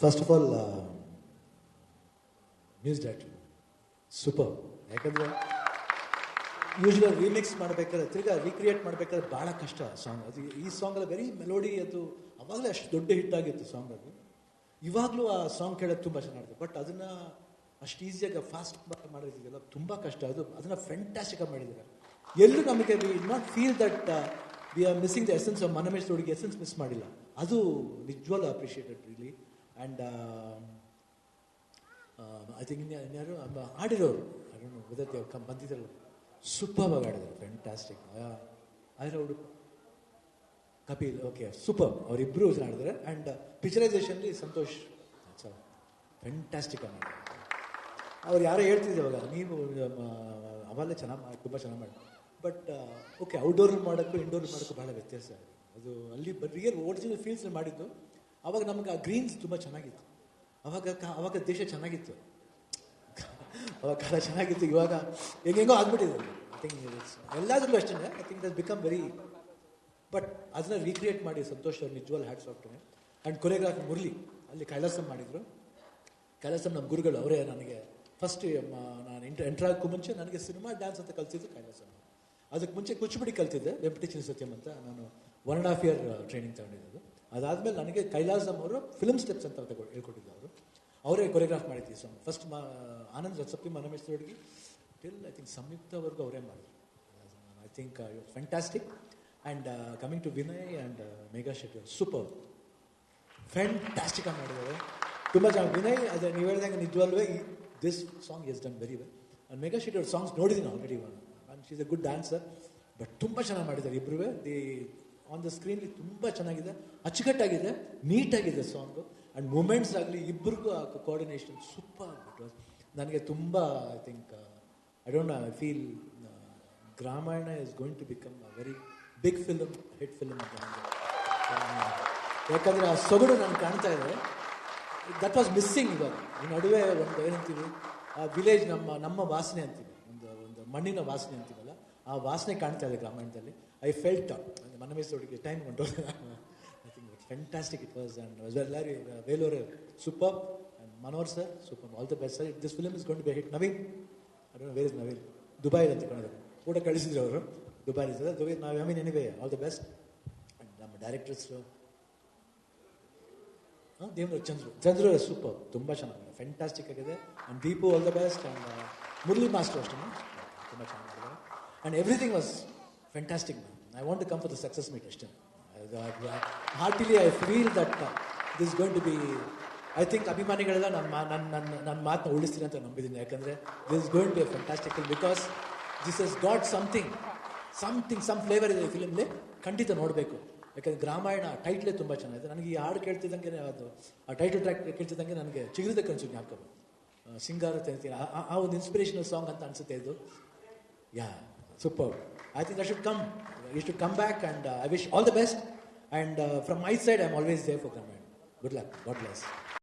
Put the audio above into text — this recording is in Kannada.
First of all music director super. ಯಾಕಂದರೆ ಯೂಶ್ವಲ್ ರೀಮಿಕ್ಸ್ ಮಾಡಬೇಕಾದ್ರೆ ತಿರ್ಗಾ ರೀಕ್ರಿಯೇಟ್ ಮಾಡಬೇಕಾದ್ರೆ ಭಾಳ ಕಷ್ಟ ಸಾಂಗ್. ಅದು ಈ ಸಾಂಗಲ್ಲಿ ವೆರಿ ಮೆಲೋಡಿ, ಅದು ಅವಾಗಲೇ ಅಷ್ಟು ದೊಡ್ಡ ಹಿಟ್ ಆಗಿತ್ತು ಸಾಂಗ್. ಅದು ಇವಾಗಲೂ ಆ ಸಾಂಗ್ ಕೇಳೋದು ತುಂಬ ಚೆನ್ನಾಗಿದೆ. ಬಟ್ ಅದನ್ನು ಅಷ್ಟು ಈಸಿಯಾಗಿ ಫಾಸ್ಟ್ ಮಾಡೋದಿದೆಯಲ್ಲ ತುಂಬ ಕಷ್ಟ. ಅದನ್ನು ಫ್ಯಾಂಟಾಸ್ಟಿಕಾಗಿ ಮಾಡಿದ್ದಾರೆ. ಎಲ್ಲೂ ನಮಗೆ we not feel that we are missing the essence of Manamecchida Hudugi. Essence miss ಮಾಡಿಲ್ಲ. ಅದು ನಿಜವಾಗ್ಲೂ appreciated really. And I think ಇನ್ಯಾರು ಆಡಿರೋರು ಅದಕ್ಕೆ ಬಂದಿದ್ದರು, ಸೂಪರ್ ಆಗಿ ಆಡಿದ್ರು, ಫ್ಯಾಂಟಾಸ್ಟಿಕ್. ಅವರು ಕಪಿಲ್, ಓಕೆ, ಸೂಪರ್. ಅವರಿಬ್ಬರು ಆಡಿದ್ದಾರೆ. ಆ್ಯಂಡ್ ಪಿಕ್ಚರೈಸೇಷನ್ಲಿ ಸಂತೋಷ್ ಫ್ಯಾಂಟಾಸ್ಟಿಕ್ ಆಗಿ ಮಾಡಿದ್ದಾರೆ. ಅವ್ರು ಯಾರೋ ಹೇಳ್ತಿದ್ರು ಇವಾಗ, ನೀವು ಅವಾಗಲೇ ತುಂಬ ಚೆನ್ನಾಗಿ ಮಾಡಿ. ಬಟ್ ಓಕೆ, ಔಟ್ಡೋರ್ ಮಾಡೋಕ್ಕೂ ಇಂಡೋರ್ ಮಾಡೋಕ್ಕೂ ಭಾಳ ವ್ಯತ್ಯಾಸ. ಅದು ಅಲ್ಲಿ ರಿಯಲ್ ಒರಿಜಿನಲ್ ಫೀಲ್ಡ್ಸ್ ಮಾಡಿದ್ದು. ಅವಾಗ ನಮ್ಗೆ ಆ ಗ್ರೀನ್ಸ್ ತುಂಬ ಚೆನ್ನಾಗಿತ್ತು. ಅವಾಗ ದೇಶ ಚೆನ್ನಾಗಿತ್ತು, ಅವಾಗ ಕಾಲ ಚೆನ್ನಾಗಿತ್ತು. ಇವಾಗ ಹೆಂಗೆಂಗೋ ಆಗ್ಬಿಟ್ಟಿದೆ. ಐ ಥಿಂಕ್ ಎಲ್ಲಾದ್ರೂ ಅಷ್ಟೇ. I think that become very. But ಅದನ್ನ ರೀಕ್ರಿಯೇಟ್ ಮಾಡಿ ಸಂತೋಷ್ ಅವ್ರು ನಿಜವಾಲ್ hats off to him. And choreography Murali ಅಲ್ಲಿ ಕೈಲಾಸಂ ಮಾಡಿದರು. ಕೈಲಾಸಂ ನಮ್ಮ ಗುರುಗಳು ಅವರೇ. ನನಗೆ ಫಸ್ಟ್ ನಾನು ಎಂಟರ್ ಆಗೋಕ್ಕೂ ಮುಂಚೆ ನನಗೆ ಸಿನಿಮಾ ಡ್ಯಾನ್ಸ್ ಅಂತ ಕಲಿಸಿದ್ದು ಕೈಲಾಸಂ. ಅದಕ್ಕೆ ಮುಂಚೆ ಕುಚಿಪುಡಿ ಕಲ್ತಿದ್ದೆ, ವೆಂಕಟೇಶ್ವರ ಸತ್ಯಂ ಅಂತ. ನಾನು 1.5 year ಟ್ರೈನಿಂಗ್ ತಗೊಂಡಿದ್ದು. ಅದಾದಮೇಲೆ ನನಗೆ ಕೈಲಾಸಂ ಅವರು ಫಿಲ್ಮ್ ಸ್ಟೆಪ್ಸ್ ಅಂತ ಹೇಳ್ಕೊಟ್ಟಿದ್ದು. ಅವರೇ ಕೊರಿಯೋಗ್ರಾಫ್ ಮಾಡಿದ್ವಿ ಸಾಂಗ್. ಫಸ್ಟ್ ಆನಂದ್ ರಸಪ್ಪಿ, ಮನಮೇಶ್ ಹುಡುಗಿ ಟಿಲ್ ಐ ಥಿಂಕ್ ಸಂಯುಕ್ತವರೆಗೂ ಅವರೇ ಮಾಡಿದ್ರು. I think fantastic. And coming to Vinay and Megha Shetty, super fantastic ಆಗಿ ಮಾಡಿದ್ದಾರೆ, ತುಂಬ ಚೆನ್ನಾಗಿ. ವಿನಯ್, ಅದೇ ನೀವು ಹೇಳ್ದಂಗೆ ನಿಜವಾಗ್ಲೂ this song is done very well. And Megha Shetty ಅವ್ರ ಸಾಂಗ್ಸ್ ನೋಡಿದ್ದೀನಿ already. And she is a good dancer. But ತುಂಬ ಚೆನ್ನಾಗಿ ಮಾಡಿದ್ದಾರೆ ಇಬ್ಬರೂ. ಆನ್ ದ ಸ್ಕ್ರೀನ್ಲಿ ತುಂಬ ಚೆನ್ನಾಗಿದೆ, ಅಚ್ಚುಕಟ್ಟಾಗಿದೆ, ನೀಟಾಗಿದೆ ಸಾಂಗು. ಆ್ಯಂಡ್ ಮೂಮೆಂಟ್ಸ್ ಆಗಲಿ ಇಬ್ಬರಿಗೂ ಆ ಕೋಆರ್ಡಿನೇಷನ್ ಸೂಪರ್. ಇಟ್ ವಾಸ್ ನನಗೆ ತುಂಬ I think I don't know, I feel Gramayana is going to become a very big film, hit film ಅಂತ ನನಗೆ. ಯಾಕಂದರೆ ಆ ಸೊಗಡು ನನಗೆ ಕಾಣ್ತಾ ಇದೆ. That was missing. ಇವಾಗ ಈ ನಡುವೆ ಒಂದು ಏನಂತೀವಿ, ಆ ವಿಲೇಜ್ ನಮ್ಮ ವಾಸನೆ ಅಂತೀವಿ, ಒಂದು ಮಣ್ಣಿನ ವಾಸನೆ ಅಂತೀವಲ್ಲ, ಆ ವಾಸನೆ ಕಾಣ್ತಾ ಇದೆ ಗ್ರಾಮಾಯಣದಲ್ಲಿ. I felt Manamecchida Hudugi time ಹೊಂಟೋದು. I think fantastic it was. And ಎಲ್ಲರೂ ವೇಲೂರು super. And Manohar sir super. All the best sir. This film is going to be hit. Naveen, I don't know where is Naveen, Dubai ಅಂತ ಕಾಣಿದ್ರು, ಊಟ ಕಳಿಸಿದ್ರು ಅವರು, ದುಬೈ ಇರ್ತದೆ. I mean anyway all the best. And ನಮ್ಮ ಡೈರೆಕ್ಟರ್ಸು ದೇವ್ರ ಚಂದ್ರು ಸೂಪರ್, ತುಂಬ ಚೆನ್ನಾಗಿದೆ, ಫ್ಯಾಂಟಾಸ್ಟಿಕ್ ಆಗಿದೆ. And Deepu all the best. And Murali master ಅಷ್ಟೇ ತುಂಬ ಚೆನ್ನಾಗಿದೆ. And everything was fantastic. I want to come for the success meet ಅಷ್ಟೇ. Heartily I feel that this going to be, I think ಅಭಿಮಾನಿಗಳೆಲ್ಲ ನನ್ನ ಮಾತನ್ನ ಉಳಿಸ್ತೀನಿ ಅಂತ ನಂಬಿದ್ದೀನಿ. ಯಾಕಂದರೆ this is going to be fantastic because this is got some flavour ಇದೆ ಈ ಫಿಲ್ಮ್ಲಿ. ಖಂಡಿತ ನೋಡಬೇಕು. ಯಾಕಂದರೆ ಗ್ರಾಮಾಯಣ ಟೈಟ್ಲೇ ತುಂಬ ಚೆನ್ನಾಗಿದೆ. ನನಗೆ ಈ ಹಾಡು ಕೇಳ್ತಿದ್ದಂಗೆ, ಅದು ಆ ಟೈಟಲ್ ಟ್ರ್ಯಾಕ್ ಕೇಳ್ತಿದ್ದಂಗೆ ನನಗೆ ಚಿಗುರಿದ ಕನಸು ಜ್ಞಾಪಕ ಬಂತು. ಸಿಂಗಾರ ತೆಗಿತೀನಿ, ಆ ಒಂದು ಇನ್ಸ್ಪಿರೇಷನಲ್ ಸಾಂಗ್ ಅಂತ ಅನಿಸುತ್ತೆ ಇದು. ಯಾ, super. I think you should come back, and I wish all the best. And from my side, I'm always there for Gramayan. Good luck. God bless.